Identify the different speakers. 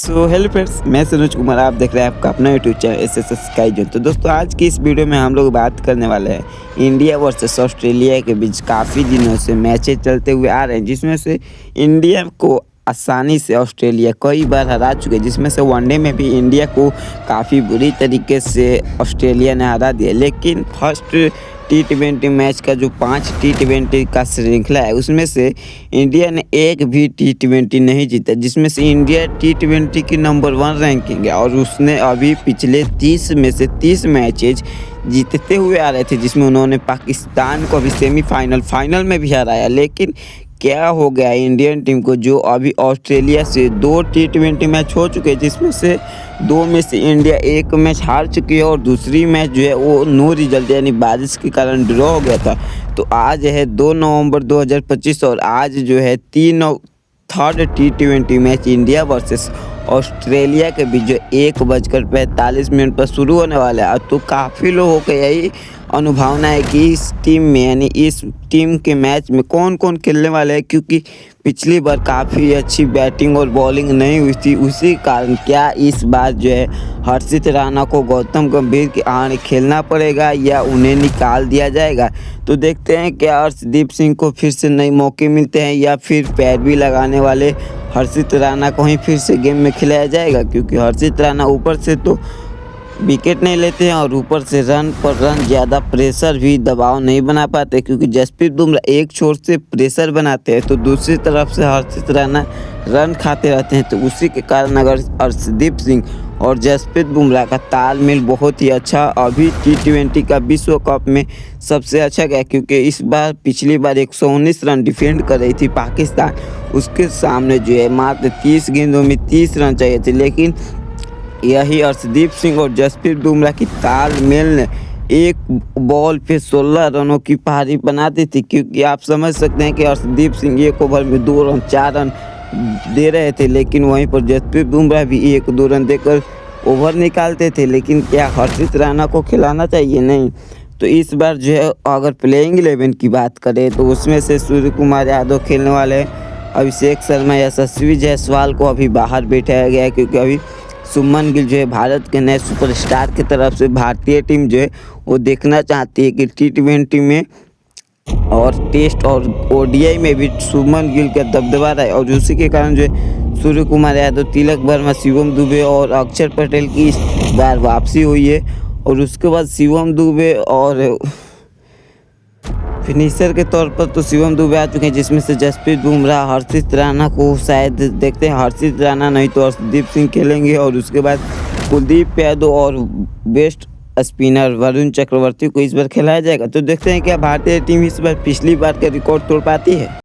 Speaker 1: Hello friends, मैं सूरज कुमार। आप देख रहे हैं आपका अपना YouTube channel SS sky zone. तो दोस्तों, आज की इस वीडियो में हम लोग बात करने वाले हैं इंडिया वर्सेस ऑस्ट्रेलिया के बीच काफ़ी दिनों से मैचेस चलते हुए आ रहे हैं, जिसमें से इंडिया को आसानी से ऑस्ट्रेलिया कई बार हरा चुके हैं, जिसमें से वनडे में भी इंडिया को काफ़ी बुरी तरीके से ऑस्ट्रेलिया ने हरा दिया। लेकिन फर्स्ट T20 मैच का जो 5 T20 का श्रृंखला है, उसमें से इंडिया ने एक भी T20 नहीं जीता, जिसमें से इंडिया T20 की नंबर 1 रैंकिंग है और उसने अभी पिछले 30 में से 30 मैचेज जीतते हुए आ रहे थे, जिसमें उन्होंने पाकिस्तान को अभी फाइनल में भी हराया। लेकिन क्या हो गया इंडियन टीम को, जो अभी ऑस्ट्रेलिया से 2 T20 मैच हो चुके हैं, जिसमें से 2 में से इंडिया एक मैच हार चुकी है और दूसरी मैच जो है वो नो रिजल्ट यानी बारिश के कारण ड्रॉ हो गया था। तो आज है 2 नवंबर 2025 और आज जो है third T20 match India versus Australia के बीच जो 1:45 पर शुरू होने वाला है। तो काफ़ी लोगों को यही अनुभवना है कि इस टीम में यानी इस टीम के मैच में कौन कौन खेलने वाले हैं, क्योंकि पिछली बार काफ़ी अच्छी बैटिंग और बॉलिंग नहीं हुई थी। उसी कारण क्या इस बार जो है हर्षित राणा को गौतम गंभीर के आड़ खेलना पड़ेगा या उन्हें निकाल दिया जाएगा। तो देखते हैं क्या हर्षदीप सिंह को फिर से नए मौके मिलते हैं या फिर पैरवी लगाने वाले हर्षित राणा को ही फिर से गेम में खिलाया जाएगा, क्योंकि हर्षित राणा ऊपर से तो विकेट नहीं लेते हैं और ऊपर से रन पर रन ज़्यादा प्रेशर भी दबाव नहीं बना पाते, क्योंकि जसप्रीत बुमराह एक छोर से प्रेशर बनाते हैं तो दूसरी तरफ से हर्षित राणा रन खाते रहते हैं। तो उसी के कारण अगर हर्षदीप सिंह और जसप्रीत बुमराह का तालमेल बहुत ही अच्छा अभी T20 का विश्व कप में सबसे अच्छा गया, क्योंकि इस बार पिछली बार 119 रन डिफेंड कर रही थी पाकिस्तान, उसके सामने जो है मात्र 30 गेंदों में 30 रन चाहिए थे। लेकिन यही हर्षदीप सिंह और जसप्रीत बुमराह की तालमेल ने एक बॉल पे 16 रनों की पारी बना दी थी, क्योंकि आप समझ सकते हैं कि हर्षदीप सिंह एक ओवर में 2 रन 4 रन दे रहे थे, लेकिन वहीं पर जसप्रीत बुमराह भी 1-2 रन देकर ओवर निकालते थे। लेकिन क्या हर्षित राणा को खिलाना चाहिए? नहीं। तो इस बार जो है अगर प्लेइंग 11 की बात करें तो उसमें से सूर्य कुमार यादव खेलने वाले हैं, अभिषेक शर्मा, यशस्वी जायसवाल को अभी बाहर बैठाया गया है, क्योंकि अभी शुभमन गिल जो है भारत के नए सुपरस्टार की तरफ से भारतीय टीम जो है वो देखना चाहती है कि T20 में और टेस्ट और ODI में भी शुभमन गिल का दबदबा रहा है। और उसी के कारण जो है सूर्य कुमार यादव, तिलक वर्मा, शिवम दुबे और अक्षर पटेल की इस बार वापसी हुई है। और उसके बाद शिवम दुबे और फिनिशर के तौर पर तो शिवम दुबे आ चुके हैं, जिसमें से जसप्रीत बुमराह, हर्षित राणा को शायद देखते हैं, हर्षित राणा नहीं तो हर्षदीप सिंह खेलेंगे। और उसके बाद कुलदीप यादव और बेस्ट स्पिनर वरुण चक्रवर्ती को इस बार खिलाया जाएगा। तो देखते हैं क्या भारतीय टीम इस बार पिछली बार का रिकॉर्ड तोड़ पाती है।